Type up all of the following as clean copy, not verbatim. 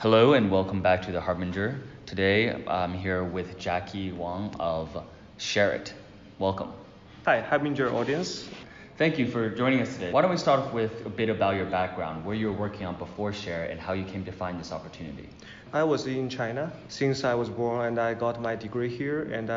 Hello and welcome back to the Harbinger. Today I'm here with Jacky Wang of SHAREit. Welcome. Hi, Harbinger audience. Thank you for joining us today. Why don't we start off with a bit about your background, where you were working on before SHAREit and how you came to find this opportunity. I was in China since I was born and I got my degree here. And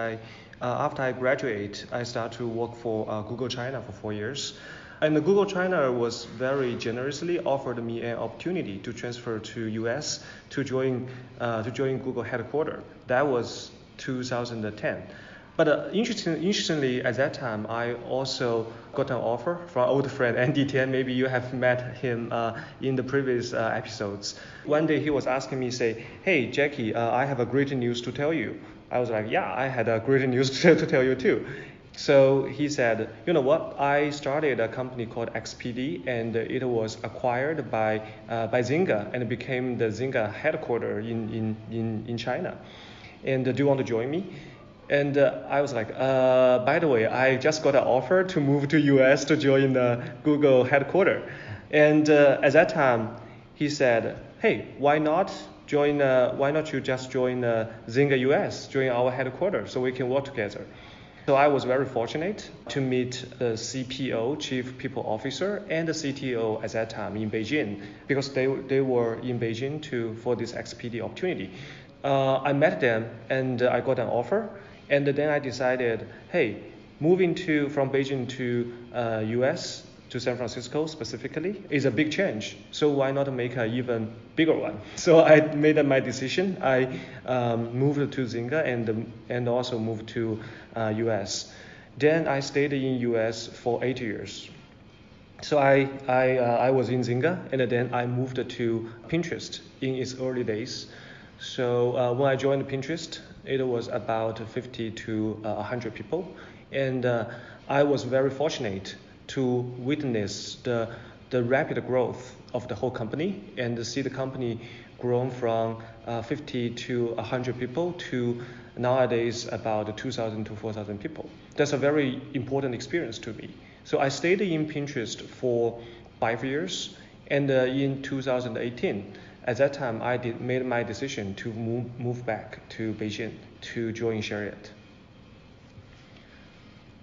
after I graduate, I started to work for Google China for 4 years. And Google China was very generously offered me an opportunity to transfer to US to join Google headquarters. That was 2010. But interestingly, at that time, I also got an offer from old friend Andy Tian. Maybe you have met him in the previous episodes. One day he was asking me, say, "Hey, Jacky, I have a great news to tell you." I was like, "Yeah, I had a great news to tell you too." So he said, "You know what? I started a company called XPD, and it was acquired by Zynga, and it became the Zynga headquarters in China. And do you want to join me?" And I was like, by the way, I just got an offer to move to US to join the Google headquarters. And at that time, he said, "Hey, why not you just join Zynga US, join our headquarters, so we can work together." So I was very fortunate to meet the CPO, Chief People Officer, and the CTO at that time in Beijing, because they were in Beijing for this XPD opportunity. I met them and I got an offer. And then I decided, hey, moving from Beijing to US, to San Francisco specifically, is a big change. So why not make an even bigger one? So I made my decision. I moved to Zynga and also moved to US. Then I stayed in US for 8 years. So I was in Zynga, and then I moved to Pinterest in its early days. So when I joined Pinterest, it was about 50 to 100 people. And I was very fortunate to witness the rapid growth of the whole company and see the company grown from 50 to 100 people to nowadays about 2,000 to 4,000 people. That's a very important experience to me. So I stayed in Pinterest for 5 years, and in 2018, at that time, I made my decision to move back to Beijing to join SHAREit.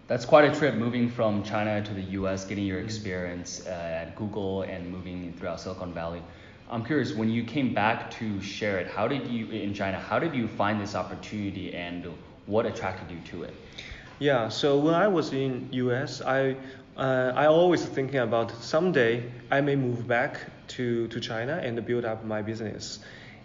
That's quite a trip, moving from China to the US, getting your experience at Google and moving throughout Silicon Valley. I'm curious, when you came back to SHAREit, in China, how did you find this opportunity and what attracted you to it? Yeah, so when I was in US, I always thinking about someday I may move back to China and build up my business.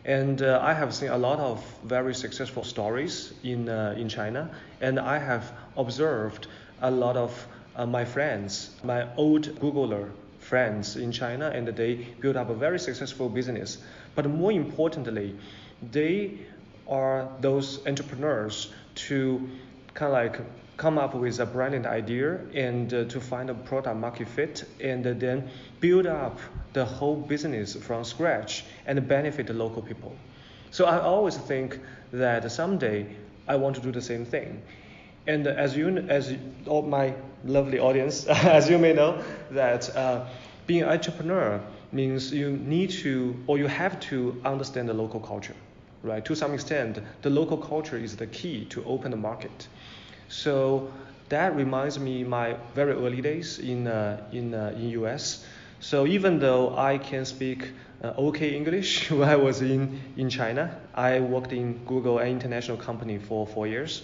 And I have seen a lot of very successful stories in China, and I have observed a lot of my friends, my old Googler friends in China, and they built up a very successful business. But more importantly, they are those entrepreneurs to kind of like come up with a brilliant idea and to find a product market fit and then build up the whole business from scratch and benefit the local people. So I always think that someday I want to do the same thing. And as all my lovely audience, as you may know, that being an entrepreneur means you have to understand the local culture, right? To some extent, the local culture is the key to open the market. So that reminds me my very early days in US. So even though I can speak okay English when I was in China, I worked in Google, an international company, for 4 years.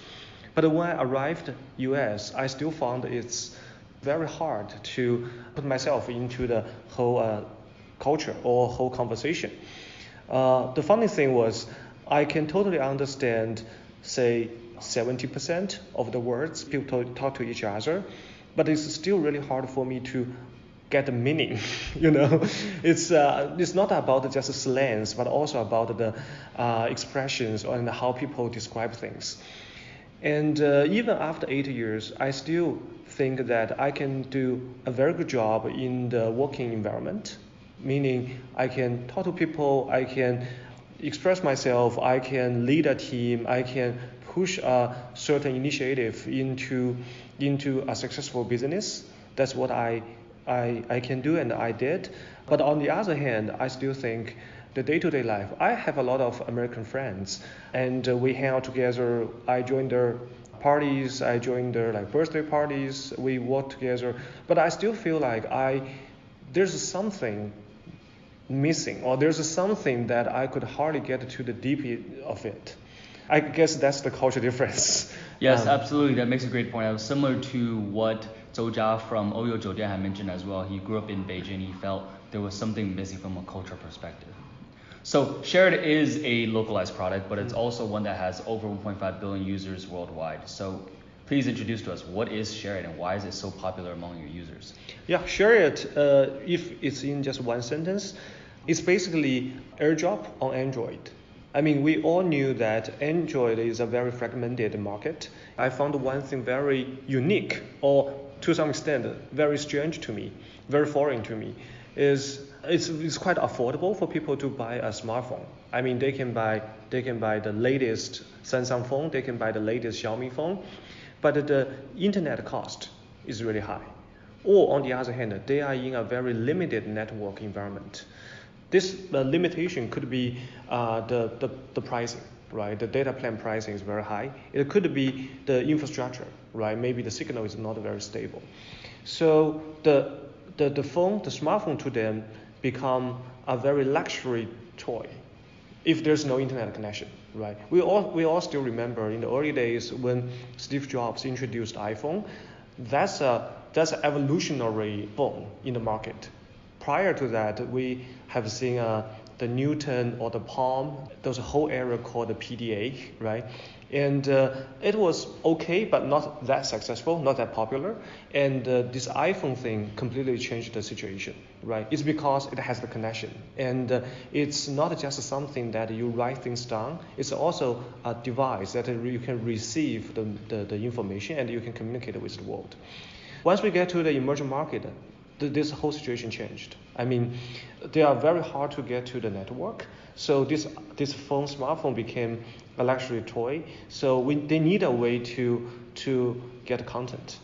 But when I arrived US, I still found it's very hard to put myself into the whole culture or whole conversation. The funny thing was, I can totally understand, say, 70% of the words people talk to each other, but it's still really hard for me to get the meaning. It's not about just slangs, but also about the expressions and how people describe things. And even after 8 years, I still think that I can do a very good job in the working environment, meaning I can talk to people, I can express myself, I can lead a team, I can push a certain initiative into a successful business. That's what I can do, and I did. But on the other hand, I still think the day-to-day life, I have a lot of American friends, and we hang out together. I join their parties, I join their birthday parties, we work together. But I still feel like there's something missing, or there's something that I could hardly get to the deep of it. I guess that's the culture difference. Yes, absolutely. That makes a great point. It was similar to what Zhou Jia from Oyo Zhoudian had mentioned as well. He grew up in Beijing. He felt there was something missing from a culture perspective. So SHAREit is a localized product, but it's also one that has over 1.5 billion users worldwide. So please introduce to us, what is SHAREit and why is it so popular among your users? Yeah, SHAREit, if it's in just one sentence, it's basically AirDrop on Android. I mean, we all knew that Android is a very fragmented market. I found one thing very unique, or to some extent, very strange to me, very foreign to me, is it's quite affordable for people to buy a smartphone. I mean, they can buy the latest Samsung phone, they can buy the latest Xiaomi phone, but the internet cost is really high. Or on the other hand, they are in a very limited network environment. This limitation could be the pricing, right? The data plan pricing is very high. It could be the infrastructure, right? Maybe the signal is not very stable. So the smartphone to them become a very luxury toy if there's no internet connection, right? We all still remember in the early days when Steve Jobs introduced iPhone. That's an evolutionary phone in the market. Prior to that, we have seen the Newton or the Palm. There's a whole area called the PDA, right? And it was okay, but not that successful, not that popular. And this iPhone thing completely changed the situation, right? It's because it has the connection. And it's not just something that you write things down. It's also a device that you can receive the information and you can communicate with the world. Once we get to the emerging market, this whole situation changed. I mean, they are very hard to get to the network. So this smartphone became a luxury toy. So they need a way to get content,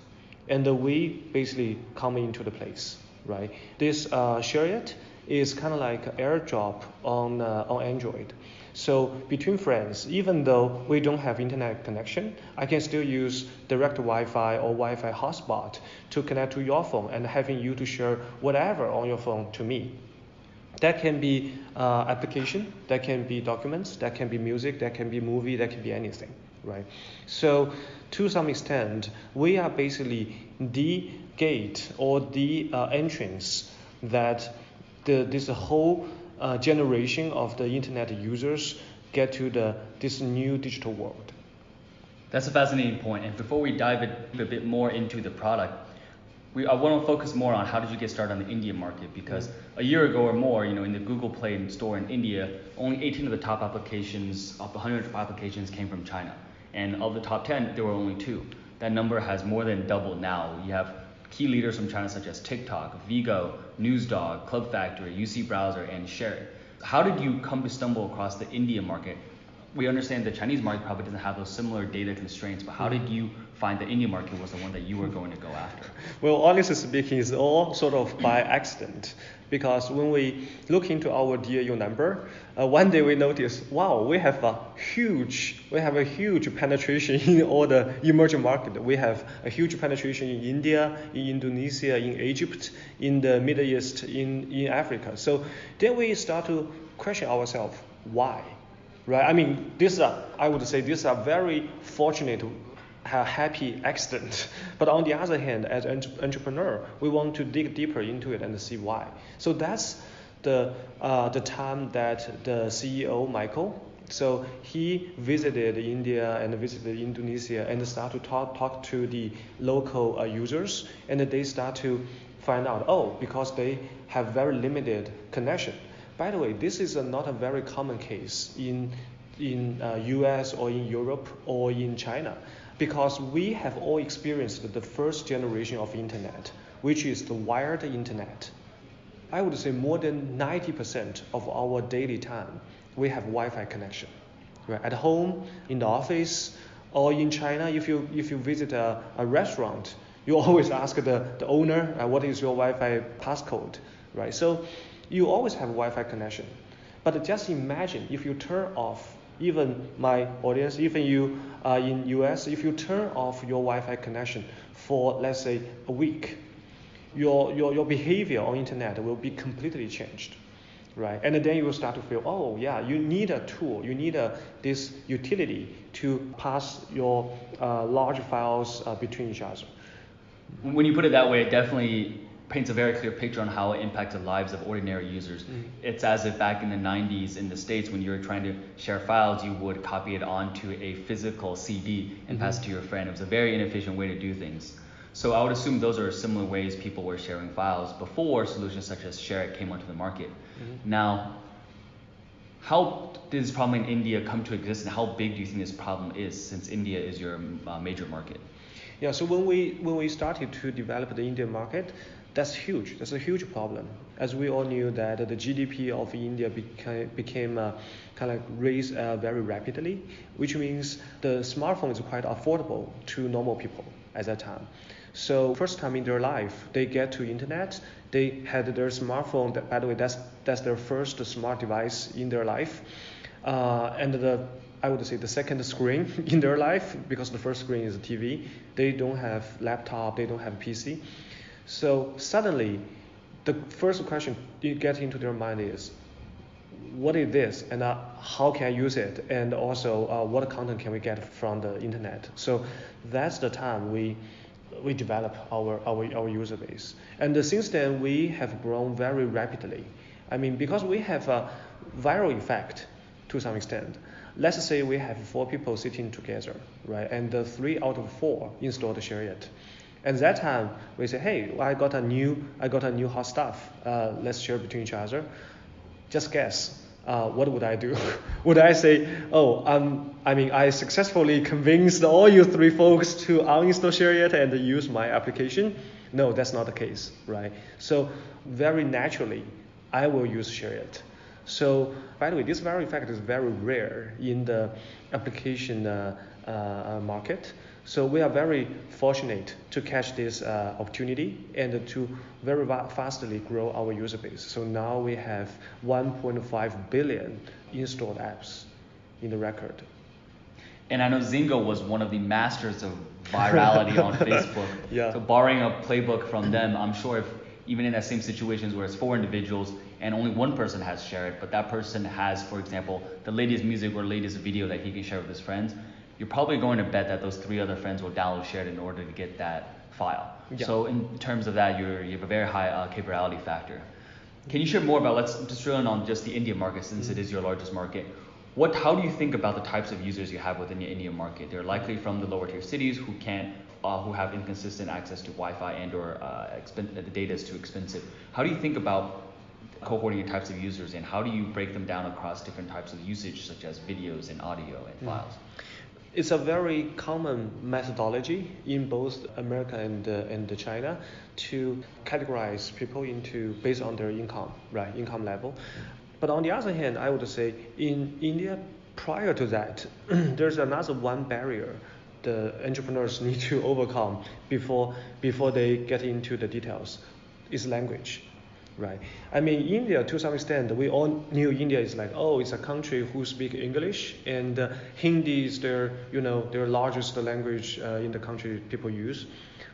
and we basically come into the place, right? This SHAREit is kind of like AirDrop on Android. So between friends, even though we don't have internet connection, I can still use direct Wi-Fi or Wi-Fi hotspot to connect to your phone and having you to share whatever on your phone to me. That can be application, that can be documents, that can be music, that can be movie, that can be anything, right? So to some extent, we are basically the gate or the entrance that this whole generation of the internet users get to this new digital world. That's a fascinating point. And before we dive a bit more into the product, I want to focus more on how did you get started on the Indian market, because a year ago or more, in the Google Play Store in India, only 18 of the top applications, of the 100 applications came from China. And of the top 10, there were only 2. That number has more than doubled now. You have key leaders from China such as TikTok, Vigo, NewsDog, Club Factory, UC Browser, and SHAREit. How did you come to stumble across the Indian market? We understand the Chinese market probably doesn't have those similar data constraints, but how did you find the Indian market was the one that you were going to go after? Well, honestly speaking, it's all sort of by accident. Because when we look into our DAU number, one day we notice, wow, we have a huge penetration in all the emerging markets. We have a huge penetration in India, in Indonesia, in Egypt, in the Middle East, in Africa. So then we start to question ourselves, why? Right? I mean, I would say this is a very fortunate, happy accident. But on the other hand, as an entrepreneur, we want to dig deeper into it and see why. So that's the time that the CEO, Michael, so he visited India and visited Indonesia and started to talk to the local users, and they start to find out, because they have very limited connection. By the way, this is not a very common case in US or in Europe or in China, because we have all experienced the first generation of internet, which is the wired internet. I would say more than 90% of our daily time, we have Wi-Fi connection. Right? At home, in the office, or in China, if you visit a restaurant, you always ask the owner, what is your Wi-Fi passcode, right? So you always have Wi-Fi connection. But just imagine if you turn off, even my audience, even you in US, if you turn off your Wi-Fi connection for, let's say, a week, your behavior on internet will be completely changed, right? And then you will start to feel, oh yeah, you need a tool, you need this utility to pass your large files between each other. When you put it that way, it definitely paints a very clear picture on how it impacts the lives of ordinary users. It's as if back in the 90s in the States, when you were trying to share files, you would copy it onto a physical CD and pass it to your friend. It was a very inefficient way to do things. So I would assume those are similar ways people were sharing files before solutions such as SHAREit came onto the market. Now, how did this problem in India come to exist, and how big do you think this problem is, since India is your major market? Yeah, so when we started to develop the Indian market, that's huge. That's a huge problem. As we all knew that the GDP of India became kind of raised very rapidly, which means the smartphone is quite affordable to normal people at that time. So first time in their life, they get to internet, they had their smartphone, by the way, that's their first smart device in their life. And I would say the second screen in their life, because the first screen is a TV. They don't have laptop, they don't have PC. So suddenly, the first question you get into their mind is, what is this, and how can I use it, and also what content can we get from the internet? So that's the time we develop our user base. And since then, we have grown very rapidly. I mean, because we have a viral effect to some extent. Let's say we have 4 people sitting together, right? And 3 out of 4 installed SHAREit. At that time, we say, hey, I got a new hot stuff. Let's share between each other. Just guess. What would I do? Would I say, I successfully convinced all you 3 folks to uninstall SHAREit and use my application? No, that's not the case, right? So very naturally, I will use SHAREit. So, by the way, this viral effect is very rare in the application market. So we are very fortunate to catch this opportunity and to very fastly grow our user base. So now we have 1.5 billion installed apps in the record. And I know Zingo was one of the masters of virality on Facebook. Yeah. So borrowing a playbook from them, I'm sure if even in that same situations where it's 4 individuals and only one person has SHAREit, but that person has, for example, the latest music or latest video that he can share with his friends, you're probably going to bet that those 3 other friends will download SHAREit in order to get that file. Yeah. So in terms of that, you have a very high capability factor. Can you share more about, let's just drill in on just the Indian market, since it is your largest market. How do you think about the types of users you have within the Indian market? They're likely from the lower tier cities who have inconsistent access to Wi-Fi and/or the data is too expensive. How do you think about cohorting your types of users, and how do you break them down across different types of usage, such as videos and audio and files? It's a very common methodology in both America and China to categorize people based on their income level. But on the other hand, I would say in India, prior to that, there's another one barrier the entrepreneurs need to overcome before they get into the details, is language. Right. I mean, India, to some extent, we all knew India is like, it's a country who speak English, and Hindi is their largest language in the country people use.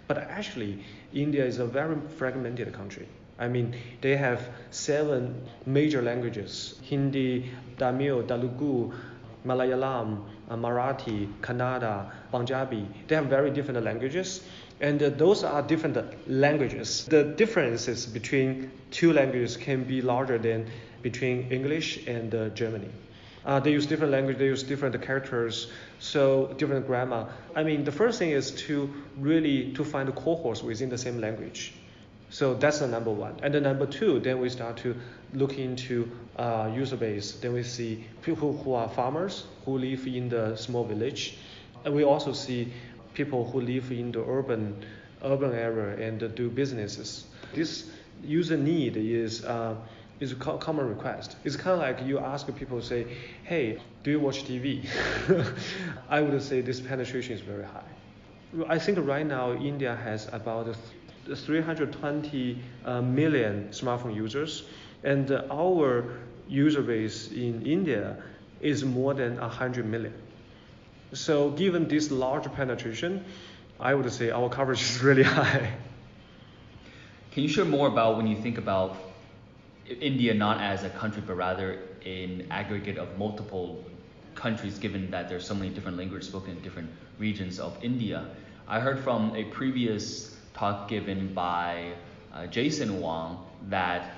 But actually, India is a very fragmented country. I mean, they have 7 major languages: Hindi, Tamil, Telugu, Malayalam, Marathi, Kannada, Punjabi. They have very different languages. And those are different languages. The differences between 2 languages can be larger than between English and Germany. They use different language, they use different characters, so different grammar. I mean, the first thing is to find cohorts within the same language. So that's the number 1. And the number 2, then we start to look into user base. Then we see people who are farmers, who live in the small village. And we also see people who live in the urban area and do businesses. This user need is a common request. It's kind of like you ask people, say, hey, do you watch TV? I would say this penetration is very high. I think right now India has about 320 million smartphone users, And our user base in India is more than 100 million. So given this large penetration, I would say our coverage is really high. Can you share more about when you think about India not as a country, but rather an aggregate of multiple countries, given that there's so many different languages spoken in different regions of India? I heard from a previous talk given by Jason Wang that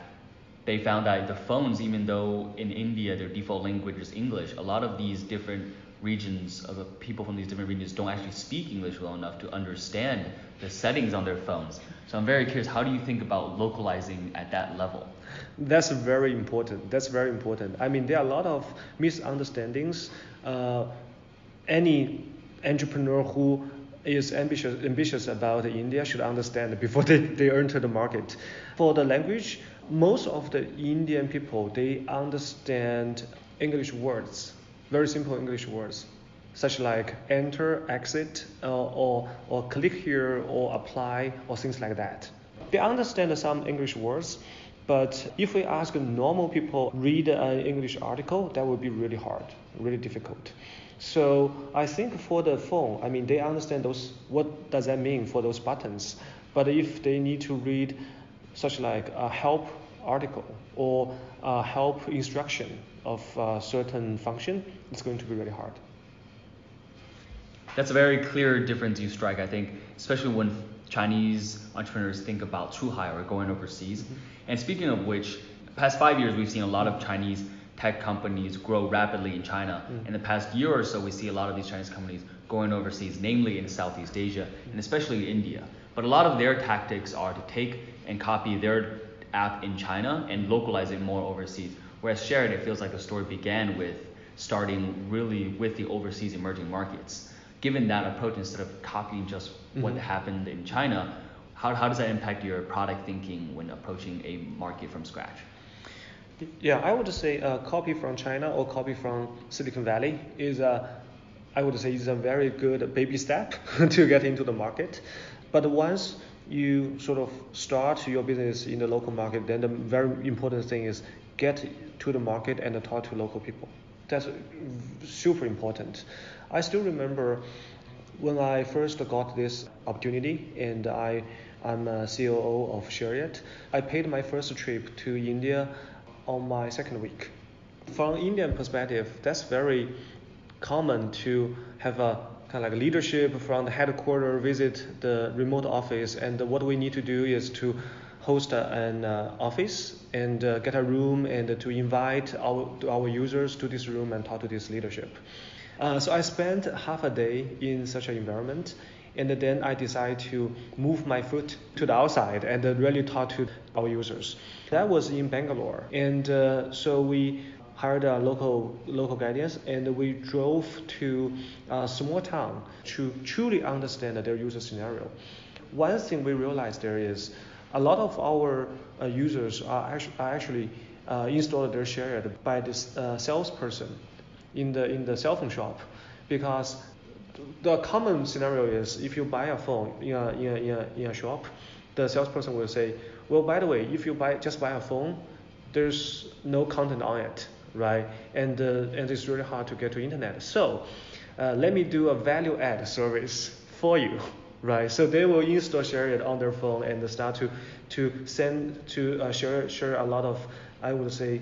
they found that the phones, even though in India their default language is English, a lot of these different regions, of the people from these different regions don't actually speak English well enough to understand the settings on their phones. So I'm very curious, how do you think about localizing at that level? That's very important. That's very important. I mean, there are a lot of misunderstandings. Any entrepreneur who is ambitious about India should understand before they enter the market. For the language, most of the Indian people, they understand English words, very simple English words, such like enter, exit, or click here, or apply, or things like that. They understand some English words, but if we ask normal people read an English article, that would be really hard, really difficult. So I think for the phone, I mean, they understand what does that mean for those buttons. But if they need to read such like a help article or a help instruction of a certain function, it's going to be really hard. That's a very clear difference you strike, I think, especially when Chinese entrepreneurs think about Chuhai or going overseas. Mm-hmm. And speaking of which, the past 5 years, we've seen a lot of Chinese tech companies grow rapidly in China. Mm-hmm. In the past year or so, we see a lot of these Chinese companies going overseas, namely in Southeast Asia, and especially India. But a lot of their tactics are to take and copy their app in China and localize it more overseas. Whereas SHAREit, it feels like the story began with starting really with the overseas emerging markets. Given that approach, instead of copying just what happened in China, how does that impact your product thinking when approaching a market from scratch? Yeah, I would say copy from China or copy from Silicon Valley is a very good baby step to get into the market. But once you sort of start your business in the local market, then the very important thing is get to the market and talk to local people. That's super important. I still remember when I first got this opportunity, and I'm a COO of SHAREit. I paid my first trip to India on my second week. From Indian perspective, that's very common to have a kind of like leadership from the headquarters visit the remote office, and what we need to do is to host an office and get a room and to invite our users to this room and talk to this leadership. So I spent half a day in such an environment, and then I decided to move my foot to the outside and really talk to our users. That was in Bangalore, and so we hired a local guidance, and we drove to a small town to truly understand their user scenario. One thing we realized there is a lot of our users are actually installed their SHAREit by this salesperson in the cell phone shop, because the common scenario is if you buy a phone in a shop, the salesperson will say, well, by the way, if you just buy a phone, there's no content on it, right? And it's really hard to get to internet. So let me do a value add service for you, right? So they will install SHAREit on their phone and start to send to share a lot of, I would say,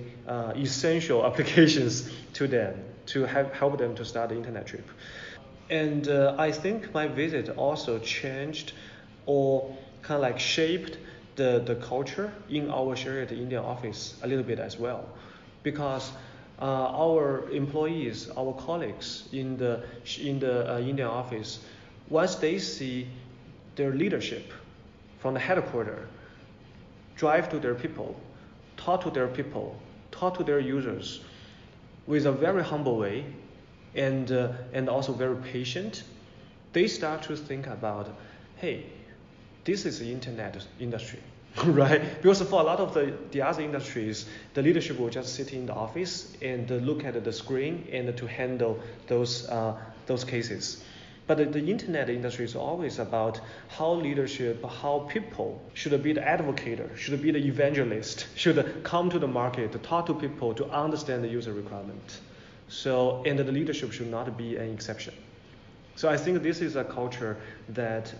essential applications to them to help them to start the internet trip. And I think my visit also changed or kind of like shaped the culture in our SHAREit India office a little bit as well, because our employees, our colleagues in the Indian office, once they see their leadership from the headquarters drive to their people, talk to their users with a very humble way and also very patient, they start to think about, hey, this is the internet industry, right? Because for a lot of the other industries, the leadership will just sit in the office and look at the screen and to handle those cases. But the internet industry is always about how leadership, how people should be the advocate, should be the evangelist, should come to the market, to talk to people, to understand the user requirement. So, and the leadership should not be an exception. So I think this is a culture that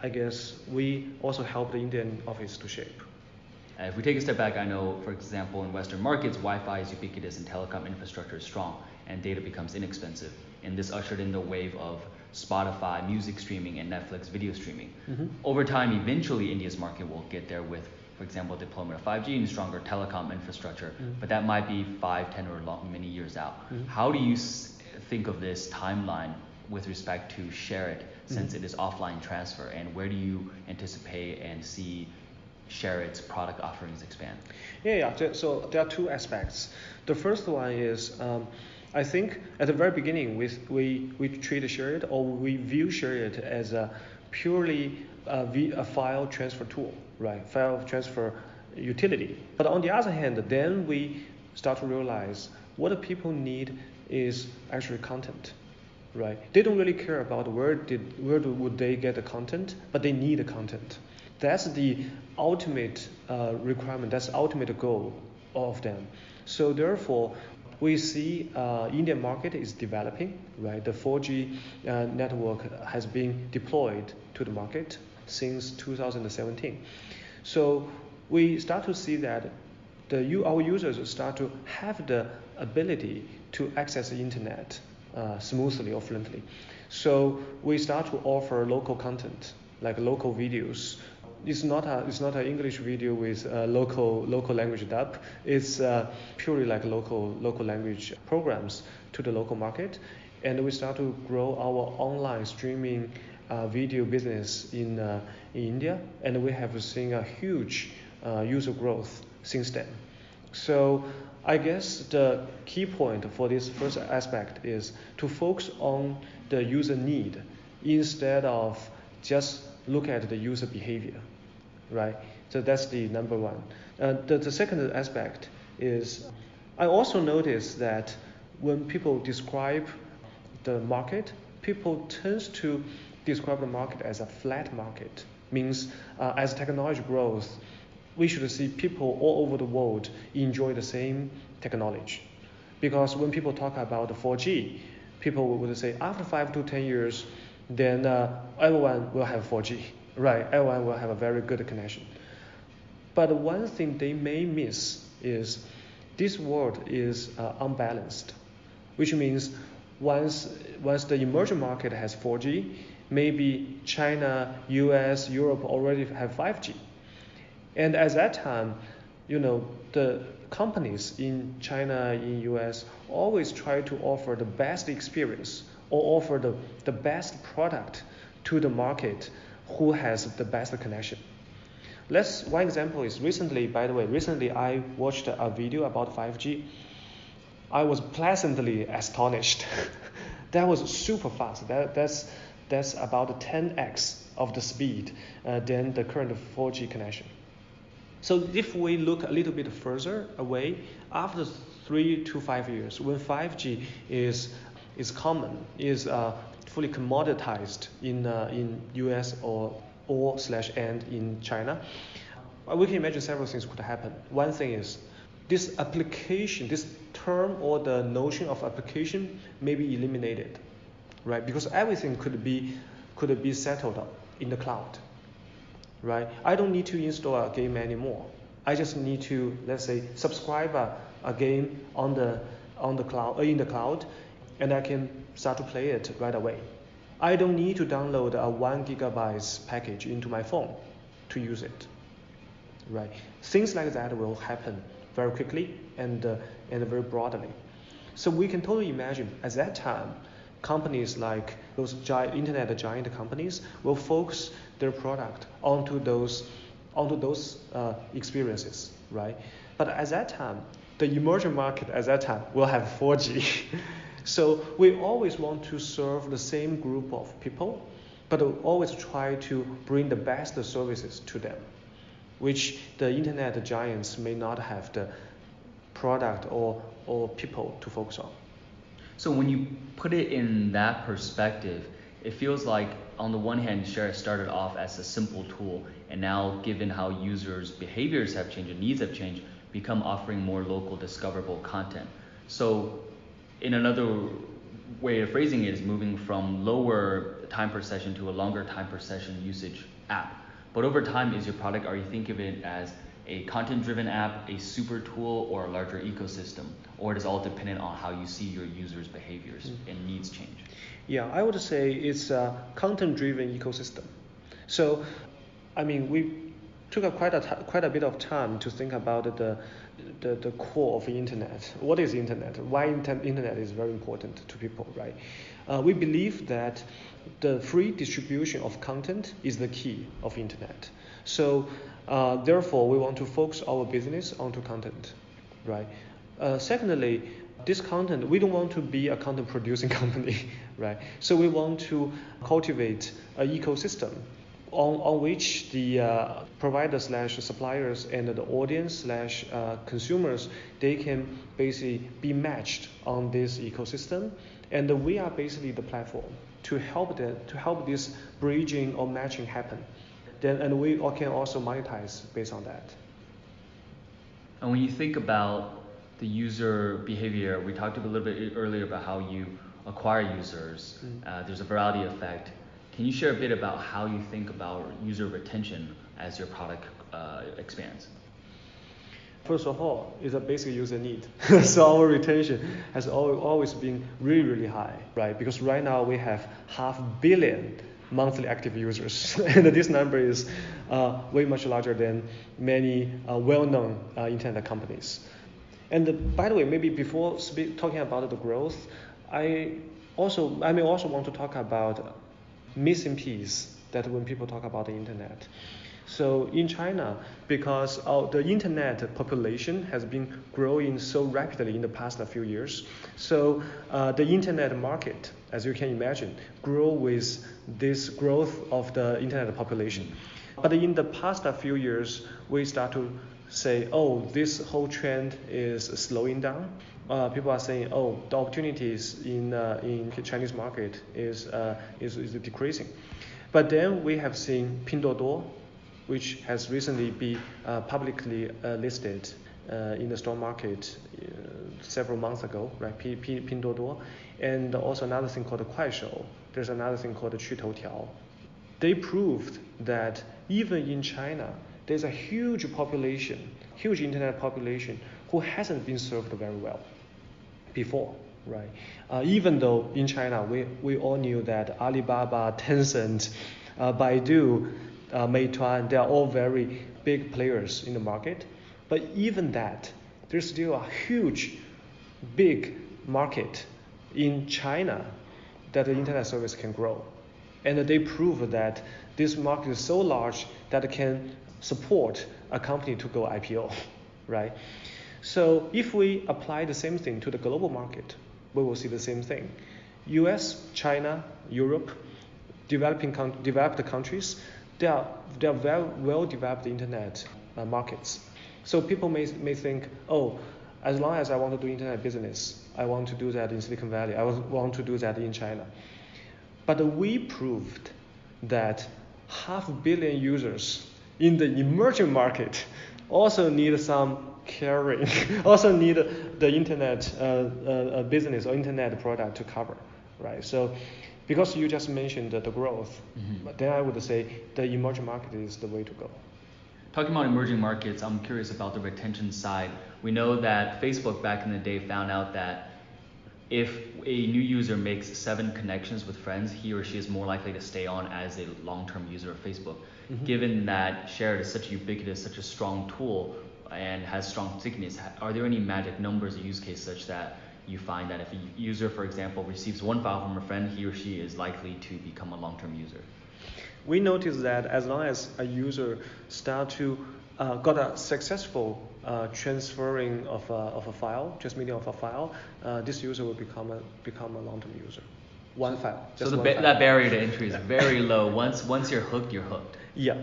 I guess we also help the Indian office to shape. If we take a step back, I know, for example, in Western markets, Wi-Fi is ubiquitous and telecom infrastructure is strong, and data becomes inexpensive. And this ushered in the wave of Spotify music streaming and Netflix video streaming. Mm-hmm. Over time, eventually, India's market will get there with, for example, deployment of 5G and stronger telecom infrastructure. Mm-hmm. But that might be 5, 10, or many years out. Mm-hmm. How do you think of this timeline with respect to SHAREit, since it is offline transfer, and where do you anticipate and see SHAREit's product offerings expand? Yeah. So there are two aspects. The first one is, I think at the very beginning, we treat SHAREit, or we view SHAREit as a purely a file transfer tool, right? File transfer utility. But on the other hand, then we start to realize what the people need is actually content. Right? They don't really care about where would they get the content, but they need the content. That's the ultimate requirement. That's the ultimate goal of them. So therefore, we see Indian market is developing. Right? The 4G network has been deployed to the market since 2017. So we start to see that our users start to have the ability to access the internet smoothly or fluently. So we start to offer local content, like local videos. It's not an English video with local language dub. It's purely like local language programs to the local market. And we start to grow our online streaming video business in India, and we have seen a huge user growth since then. So I guess the key point for this first aspect is to focus on the user need instead of just look at the user behavior, right? So that's the number one. The second aspect is I also noticed that when people describe the market, people tend to describe the market as a flat market. Means as technology grows, we should see people all over the world enjoy the same technology. Because when people talk about 4G, people would say after 5 to 10 years, then everyone will have 4G, right? Everyone will have a very good connection. But one thing they may miss is this world is unbalanced, which means once the emerging market has 4G, maybe China, US, Europe already have 5G. And at that time, the companies in China, in US, always try to offer the best experience or offer the best product to the market who has the best connection. One example is recently I watched a video about 5G. I was pleasantly astonished. That was super fast. That's about 10x of the speed than the current 4G connection. So if we look a little bit further away, after 3 to 5 years, when 5G is common, is fully commoditized in US and in China, we can imagine several things could happen. One thing is this application, this term or the notion of application may be eliminated, right? Because everything could be settled in the cloud. Right? I don't need to install a game anymore. I just need to, let's say, subscribe a game on the cloud in the cloud, and I can start to play it right away. I don't need to download a 1 gigabyte package into my phone to use it. Right? Things like that will happen very quickly and very broadly. So we can totally imagine at that time, companies like those internet giant companies will focus their product onto those experiences, right? But at that time, the emerging market at that time will have 4G. So we always want to serve the same group of people, but always try to bring the best services to them, which the internet giants may not have the product or people to focus on. So when you put it in that perspective, it feels like on the one hand, SHAREit started off as a simple tool, and now given how users' behaviors have changed and needs have changed, become offering more local discoverable content. So in another way of phrasing it is moving from lower time per session to a longer time per session usage app. But over time, is your product, are you thinking of it as a content-driven app, a super tool, or a larger ecosystem? Or it is all dependent on how you see your users' behaviors and needs change? Yeah, I would say it's a content-driven ecosystem. So, I mean, we took quite a bit of time to think about the core of the internet. What is internet? Why internet is very important to people, right? We believe that the free distribution of content is the key of internet. So, therefore, we want to focus our business onto content, right? Secondly, this content, we don't want to be a content producing company, right? So we want to cultivate an ecosystem on which the providers / suppliers and the audience / consumers, they can basically be matched on this ecosystem. And we are basically the platform to help this bridging or matching happen. And we can also monetize based on that. And when you think about the user behavior, we talked a little bit earlier about how you acquire users. There's a virality effect. Can you share a bit about how you think about user retention as your product expands? First of all, it's a basic user need. So our retention has always been really, really high, right? Because right now we have 500 million monthly active users, and this number is way much larger than many well-known internet companies. And by the way, maybe before talking about the growth, I may also want to talk about missing piece that when people talk about the internet. So in China, because the internet population has been growing so rapidly in the past few years, so the internet market, as you can imagine, grow with this growth of the internet population. But in the past few years, we start to say, oh, this whole trend is slowing down. People are saying, oh, the opportunities in the Chinese market is decreasing. But then we have seen Pinduoduo, which has recently been publicly listed in the stock market several months ago, right? Pinduoduo, and also another thing called Kuaishou. There's another thing called Qutoutiao. They proved that even in China, there's a huge internet population who hasn't been served very well before, right? Even though in China, we all knew that Alibaba, Tencent, Baidu, Meituan, they are all very big players in the market. But even that, there's still a huge, big market in China that the internet service can grow. And they prove that this market is so large that it can support a company to go IPO, right? So if we apply the same thing to the global market, we will see the same thing. US, China, Europe, developed countries, they are very well developed internet markets. So people may think, oh, as long as I want to do internet business, I want to do that in Silicon Valley, I want to do that in China. But we proved that 500 million users in the emerging market also need some caring, also need the internet business or internet product to cover, right? So because you just mentioned the growth, then I would say the emerging market is the way to go. Talking about emerging markets, I'm curious about the retention side. We know that Facebook back in the day found out that if a new user makes 7 connections with friends, he or she is more likely to stay on as a long-term user of Facebook. Given that SHAREit is such ubiquitous, such a strong tool, and has strong stickiness, are there any magic numbers or use case such that you find that if a user, for example, receives 1 file from a friend, he or she is likely to become a long-term user? We noticed that as long as a user start to got a successful transferring of a file, transmitting of a file, this user will become a long-term user. 1 file. So that barrier to entry is very low. Once you're hooked, you're hooked. Yeah.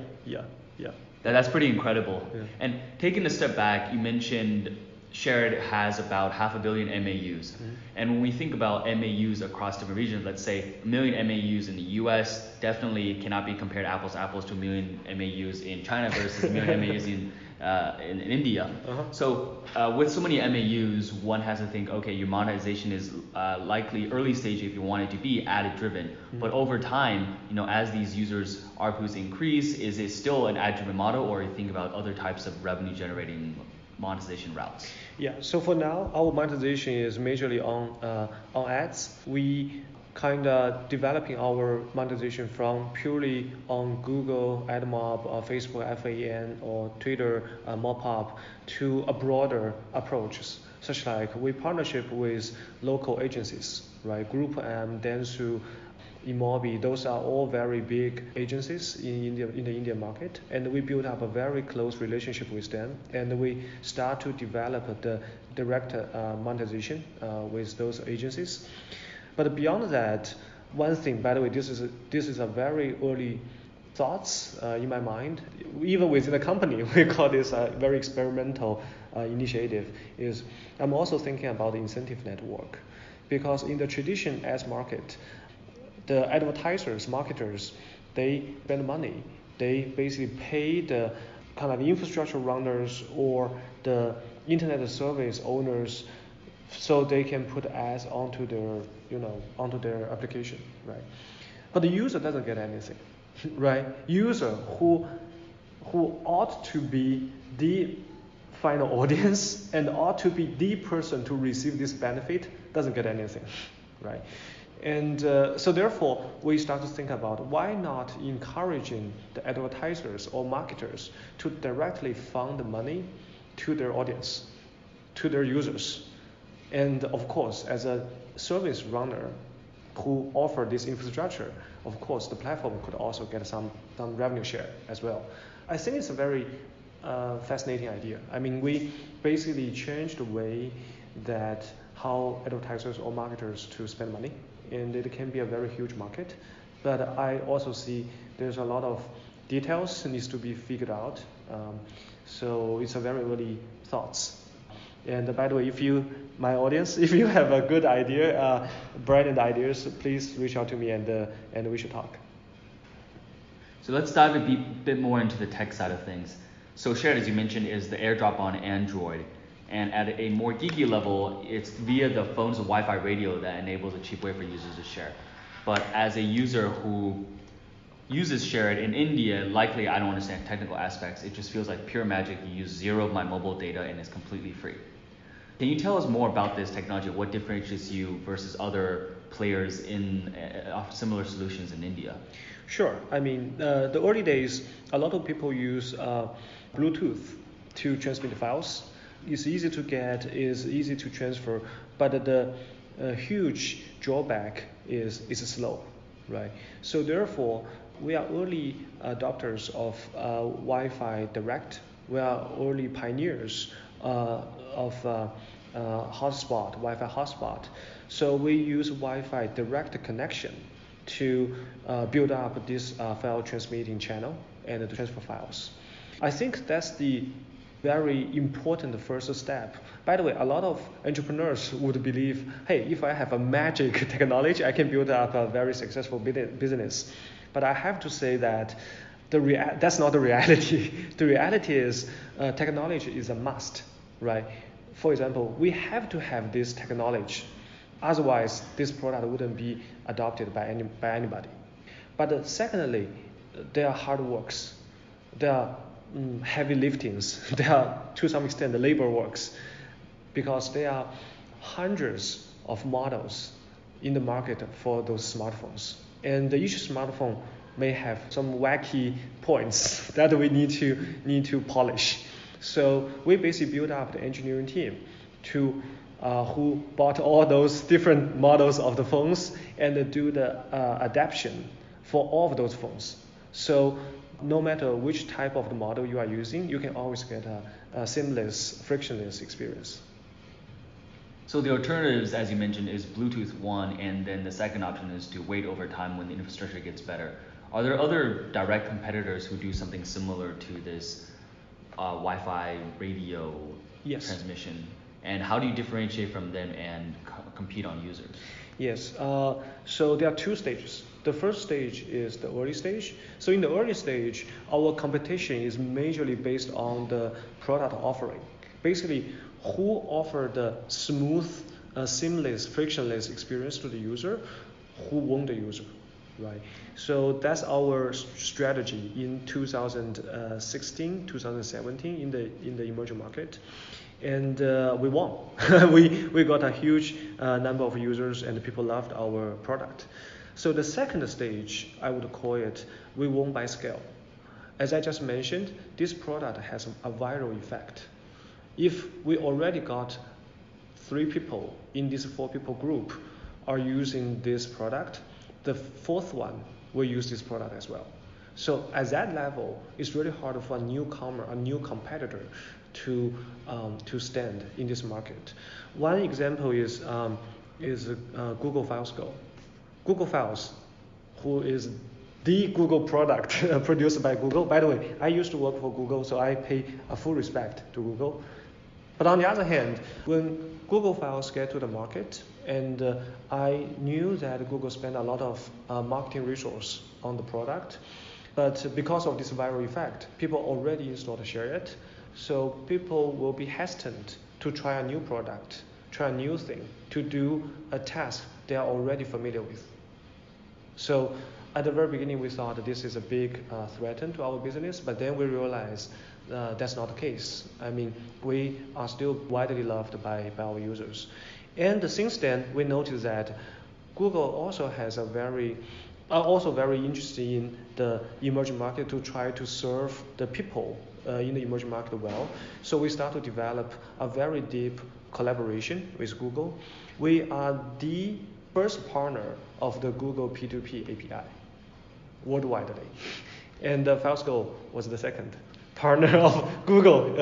That's pretty incredible. Yeah. And taking a step back, you mentioned SHAREit has about 500 million MAUs. And when we think about MAUs across different regions, let's say a million MAUs in the US definitely cannot be compared apples to apples to a million MAUs in China versus a million MAUs in India. So with so many MAUs, one has to think, okay, your monetization is likely early stage if you want it to be ad driven. But over time, as these users ARPUs increase, is it still an ad driven model, or you think about other types of revenue generating monetization routes? Yeah, so for now, our monetization is majorly on ads. We kind of developing our monetization from purely on Google, AdMob, or Facebook, FAN, or Twitter, Mop-up, to a broader approaches, such like we partnership with local agencies, right? Group M, Dentsu, Imobi, those are all very big agencies in the Indian market, and we build up a very close relationship with them, and we start to develop the direct monetization with those agencies. But beyond that, one thing, by the way, this is a very early thoughts in my mind. Even within the company, we call this a very experimental initiative. Is I'm also thinking about the incentive network, because in the traditional ads market, the advertisers, marketers, they spend money. They basically pay the kind of infrastructure runners or the internet service owners so they can put ads onto their application, right? But the user doesn't get anything, right? User who ought to be the final audience and ought to be the person to receive this benefit doesn't get anything, right? And so therefore, we start to think about why not encouraging the advertisers or marketers to directly fund the money to their audience, to their users. And of course, as a service runner who offer this infrastructure, of course, the platform could also get some revenue share as well. I think it's a very fascinating idea. I mean, we basically changed the way that how advertisers or marketers to spend money, and it can be a very huge market. But I also see there's a lot of details needs to be figured out. So it's a very early thoughts. And by the way, my audience, if you have a good idea, brilliant ideas, please reach out to me and we should talk. So let's dive a bit more into the tech side of things. So SHAREit, as you mentioned, is the AirDrop on Android. And at a more geeky level, it's via the phone's Wi-Fi radio that enables a cheap way for users to share. But as a user who uses SHAREit in India, likely I don't understand technical aspects. It just feels like pure magic. You use zero of my mobile data and it's completely free. Can you tell us more about this technology? What differentiates you versus other players in similar solutions in India? Sure. I mean, the early days, a lot of people use Bluetooth to transmit files. It's easy to get, it's easy to transfer, but the huge drawback is slow, right? So therefore, we are early adopters of Wi-Fi Direct. We are early pioneers of hotspot, Wi-Fi hotspot. So we use Wi-Fi Direct connection to build up this file transmitting channel and to transfer files. I think that's the very important first step. By the way, a lot of entrepreneurs would believe, hey, if I have a magic technology, I can build up a very successful business. But I have to say that that's not the reality. The reality is technology is a must, right? For example, we have to have this technology. Otherwise, this product wouldn't be adopted by anybody. But secondly, there are hard works. There are heavy liftings. There are, to some extent, the labor works, because there are hundreds of models in the market for those smartphones. And each smartphone may have some wacky points that we need to polish. So we basically built up the engineering team to who bought all those different models of the phones and do the adaptation for all of those phones. So no matter which type of the model you are using, you can always get a seamless, frictionless experience. So the alternatives, as you mentioned, is Bluetooth 1, and then the second option is to wait over time when the infrastructure gets better. Are there other direct competitors who do something similar to this Wi-Fi radio transmission? and how do you differentiate from them and compete on users? Yes, so there are two stages. The first stage is the early stage. So in the early stage, our competition is majorly based on the product offering. Basically, who offer the smooth, seamless, frictionless experience to the user, who won the user, right? So that's our strategy in 2016, 2017 in the emerging market. And we won. we got a huge number of users and people loved our product. So the second stage, I would call it, we won by scale. As I just mentioned, this product has a viral effect. If we already got 3 people in this 4 people group are using this product, the 4th one will use this product as well. So at that level, it's really hard for a newcomer, a new competitor to stand in this market. One example is Google Files Go. Google Files, who is the Google product produced by Google. By the way, I used to work for Google, so I pay a full respect to Google. But on the other hand, when Google Files get to the market, and I knew that Google spent a lot of marketing resource on the product, but because of this viral effect, people already installed SHAREit, so people will be hesitant to try a new product, try a new thing, to do a task they are already familiar with. So at the very beginning, we thought that this is a big threat to our business, but then we realized that's not the case. I mean, we are still widely loved by our users. And since then, we noticed that Google also has also very interested in the emerging market to try to serve the people in the emerging market well. So we start to develop a very deep collaboration with Google. We are the first partner of the Google P2P API worldwide. And FilesGo was the second partner of Google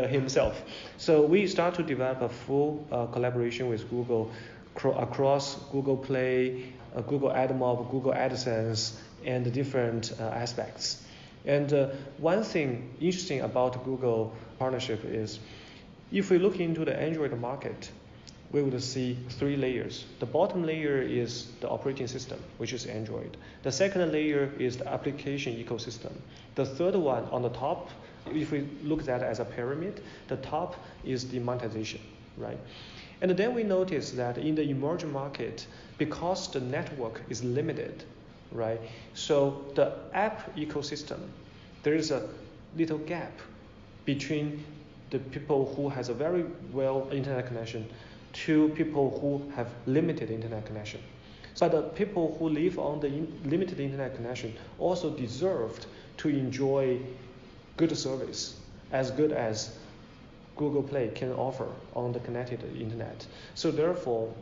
himself. So we start to develop a full collaboration with Google across Google Play, Google AdMob, Google AdSense, and the different aspects. And one thing interesting about Google partnership is, if we look into the Android market, we would see 3 layers. The bottom layer is the operating system, which is Android. The second layer is the application ecosystem. The third one on the top, if we look at that as a pyramid, the top is the monetization, right? And then we notice that in the emerging market, because the network is limited, right? So the app ecosystem, there is a little gap between the people who has a very well internet connection to people who have limited internet connection. So the people who live on the limited internet connection also deserved to enjoy good service, as good as Google Play can offer on the connected internet. So therefore,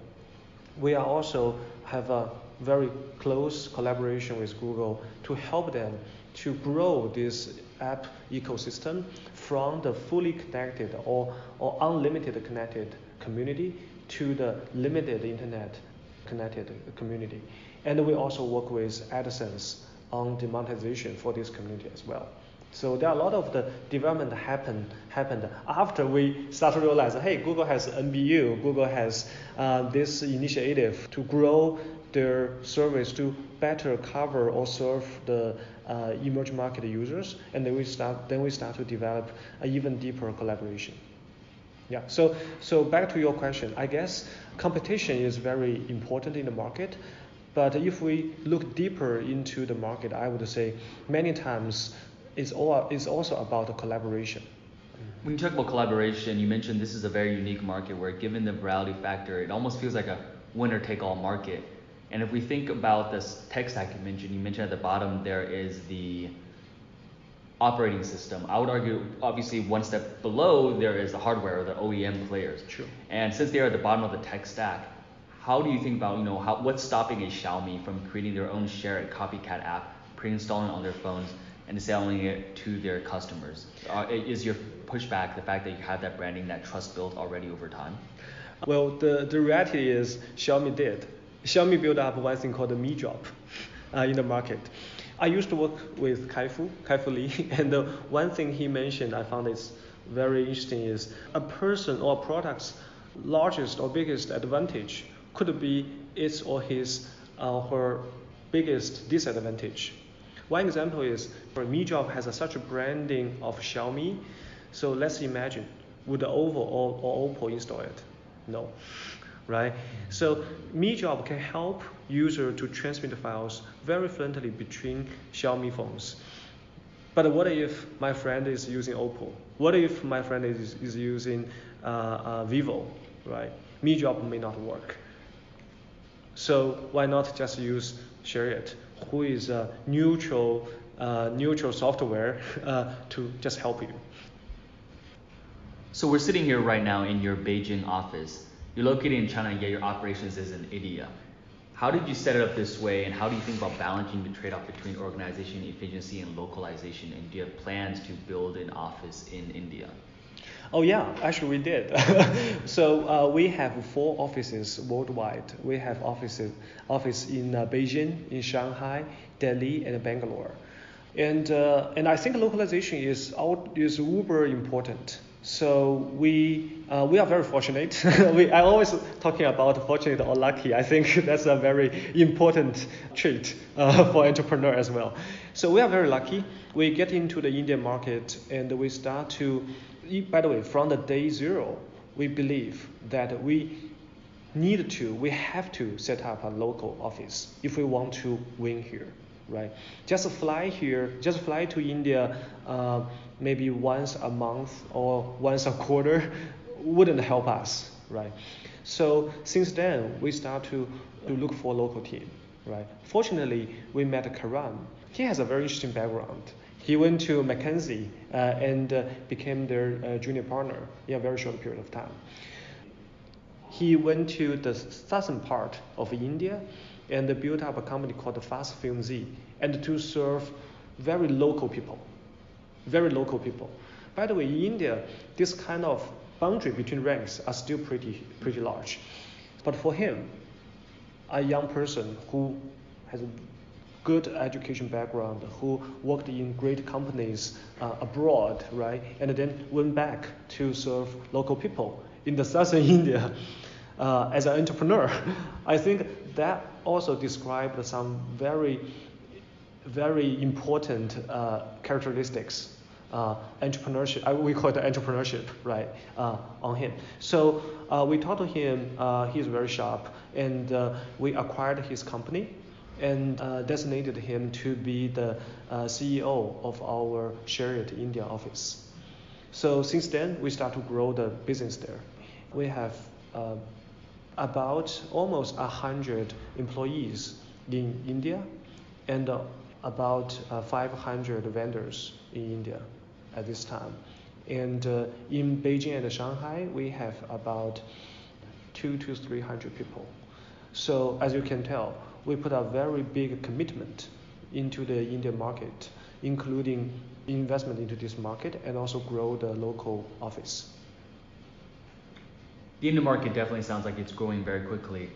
we are also have a very close collaboration with Google to help them to grow this app ecosystem from the fully connected or unlimited connected community to the limited internet connected community. And we also work with AdSense on the monetization for this community as well. So there are a lot of the development happened after we start to realize, hey, Google has NBU, Google has this initiative to grow their service to better cover or serve the emerging market users, and then we start to develop an even deeper collaboration. Yeah. So back to your question, I guess competition is very important in the market, but if we look deeper into the market, I would say many times it's also about a collaboration. When you talk about collaboration, you mentioned this is a very unique market where, given the virality factor, it almost feels like a winner-take-all market. And if we think about this tech stack you mentioned at the bottom there is the operating system. I would argue, obviously, one step below there is the hardware or the OEM players. True. And since they are at the bottom of the tech stack, how do you think about what's stopping a Xiaomi from creating their own SHAREit copycat app, pre-installing it on their phones, and selling it to their customers? Is your pushback the fact that you have that branding, that trust built already over time? Well, the reality is Xiaomi did. Xiaomi built up one thing called the Mi Drop in the market. I used to work with Kai-Fu Lee, and one thing he mentioned I found is very interesting is a person or product's largest or biggest advantage could be its or his her biggest disadvantage. One example is Mi Job has such a branding of Xiaomi. So let's imagine, would OVO or Oppo install it? No, right? So Mi Job can help user to transmit files very fluently between Xiaomi phones. But what if my friend is using Oppo? What if my friend is using Vivo, right? Mi Job may not work. So why not just use SHAREit, who is a neutral software to just help you. So we're sitting here right now in your Beijing office. You're located in China, yet your operations is in India. How did you set it up this way, and how do you think about balancing the trade-off between organization efficiency and localization? And do you have plans to build an office in India? Oh yeah, actually we did. So we have 4 offices worldwide. We have office in Beijing, in Shanghai, Delhi, and Bangalore. And I think localization is uber important. So we are very fortunate. I always talking about fortunate or lucky. I think that's a very important trait for entrepreneur as well. So we are very lucky. We get into the Indian market and we start to. By the way, from the day zero, we believe that we have to set up a local office if we want to win here, right? Just fly to India maybe once a month or once a quarter wouldn't help us, right? So since then, we start to look for a local team, right? Fortunately, we met Karan. He has a very interesting background. He went to McKinsey and became their junior partner in a very short period of time. He went to the southern part of India and built up a company called Fast Film Z, and to serve very local people. By the way, in India, this kind of boundary between ranks are still pretty large. But for him, a young person who has a good education background, who worked in great companies abroad, right, and then went back to serve local people in the southern India as an entrepreneur. I think that also described some very, very important characteristics. Entrepreneurship, we call it entrepreneurship, right, on him. So we talked to him, he's very sharp, and we acquired his company and designated him to be the CEO of our SHAREit India office. So since then, we start to grow the business there. We have about almost 100 employees in India and about 500 vendors in India at this time. And in Beijing and Shanghai, we have about 200 to 300 people. So as you can tell, we put a very big commitment into the Indian market, including investment into this market and also grow the local office. The Indian market definitely sounds like it's growing very quickly.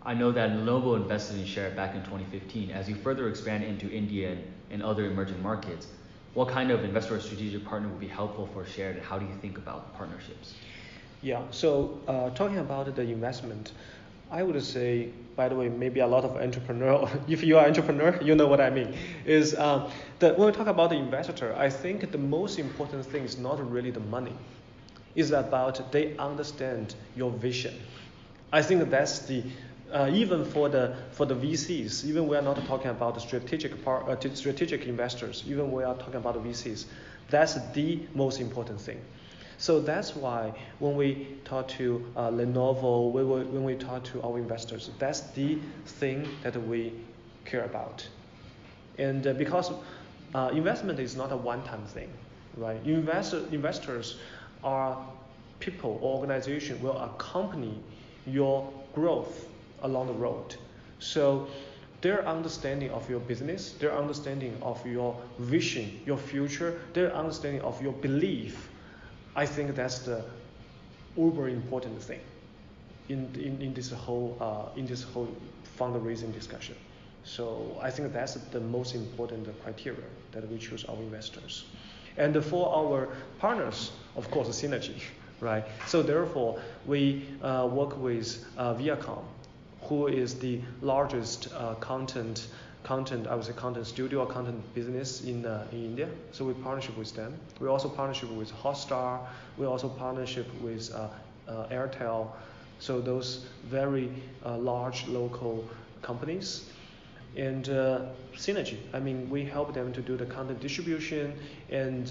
I know that Lenovo invested in SHAREit back in 2015. As you further expand into India and other emerging markets, what kind of investor or strategic partner would be helpful for SHAREit, and how do you think about partnerships? Yeah, so talking about the investment, I would say, by the way, maybe a lot of entrepreneur, if you are an entrepreneur, you know what I mean, is that when we talk about the investor, I think the most important thing is not really the money. It's about they understand your vision. I think that's the, even for the VCs, even we are not talking about the strategic investors, even we are talking about the VCs, that's the most important thing. So that's why when we talk to Lenovo, when we talk to our investors, that's the thing that we care about. And because investment is not a one-time thing, right? Investors are people or organization will accompany your growth along the road. So their understanding of your business, their understanding of your vision, your future, their understanding of your belief, I think that's the uber important thing in this whole fundraising discussion. So I think that's the most important criteria that we choose our investors. And for our partners, of course, synergy, right? So therefore, we work with Viacom, who is the largest content studio or content business in India. So we partnership with them. We also partnership with Hotstar. We also partnership with Airtel. So those very large local companies. And synergy, I mean, we help them to do the content distribution, and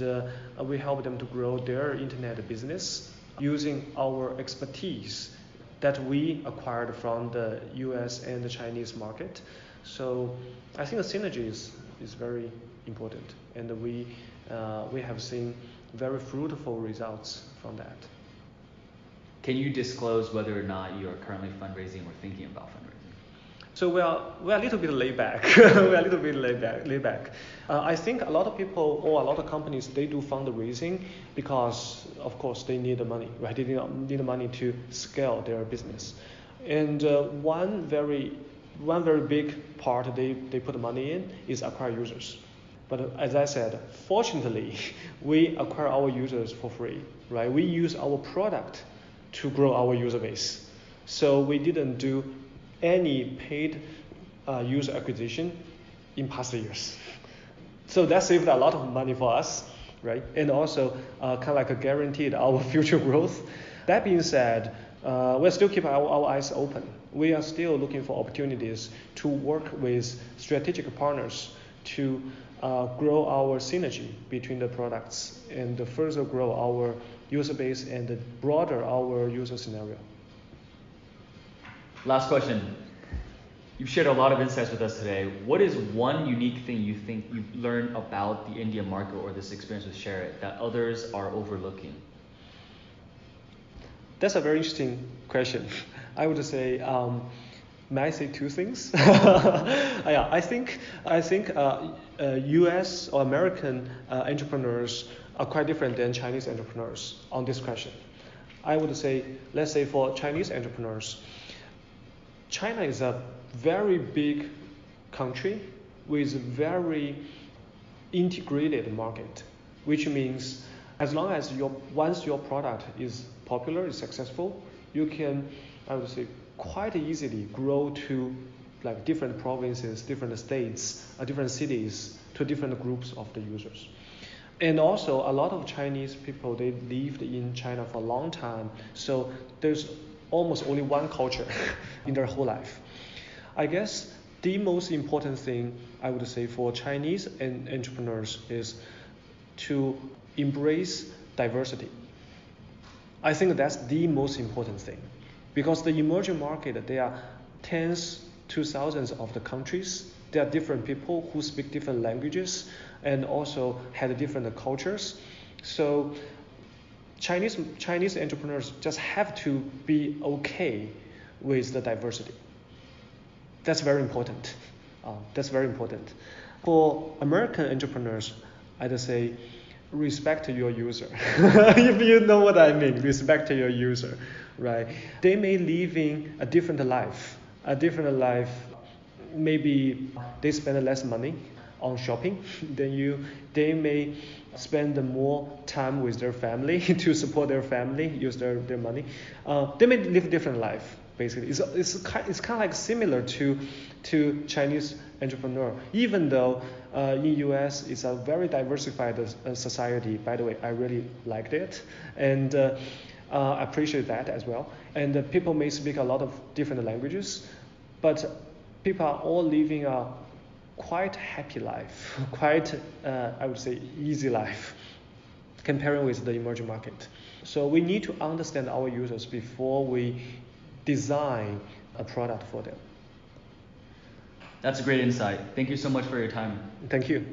we help them to grow their internet business using our expertise that we acquired from the US and the Chinese market. So I think the synergy is very important, and we have seen very fruitful results from that. Can you disclose whether or not you are currently fundraising or thinking about fundraising? So we are a little bit laid back. We are a little bit laid back. I think a lot of people or a lot of companies, they do fundraising because, of course, they need the money, right? They need the money to scale their business. And one very big part they put money in is acquire users. But as I said, fortunately, we acquire our users for free, right? We use our product to grow our user base. So we didn't do any paid user acquisition in past years. So that saved a lot of money for us, right? And also kind of like guaranteed our future growth. That being said, we're still keeping our eyes open. We are still looking for opportunities to work with strategic partners to grow our synergy between the products and further grow our user base and broaden our user scenario. Last question. You've shared a lot of insights with us today. What is one unique thing you think you've learned about the Indian market or this experience with SHAREit that others are overlooking? That's a very interesting question. I would say, may I say two things? Yeah, I think U.S. or American entrepreneurs are quite different than Chinese entrepreneurs on this question. I would say, let's say for Chinese entrepreneurs, China is a very big country with a very integrated market, which means as long as once your product is popular, is successful, you can, I would say, quite easily grow to like different provinces, different states, different cities, to different groups of the users. And also a lot of Chinese people, they lived in China for a long time, so there's almost only one culture in their whole life. I guess the most important thing I would say for Chinese entrepreneurs is to embrace diversity. I think that's the most important thing, because the emerging market, there are tens to thousands of the countries. There are different people who speak different languages and also had different cultures. So Chinese entrepreneurs just have to be okay with the diversity. That's very important. That's very important. For American entrepreneurs, I'd say respect your user. If you know what I mean, respect your user, right? They may live in a different life. Maybe they spend less money on shopping than you. They may spend more time with their family to support their family, use their money. They may live a different life, basically. It's kind of like similar to Chinese entrepreneur, even though in US it's a very diversified society. By the way, I really liked it, and I appreciate that as well. And people may speak a lot of different languages, but people are all living a quite happy life, quite, I would say, easy life, comparing with the emerging market. So we need to understand our users before we design a product for them. That's a great insight. Thank you so much for your time. Thank you.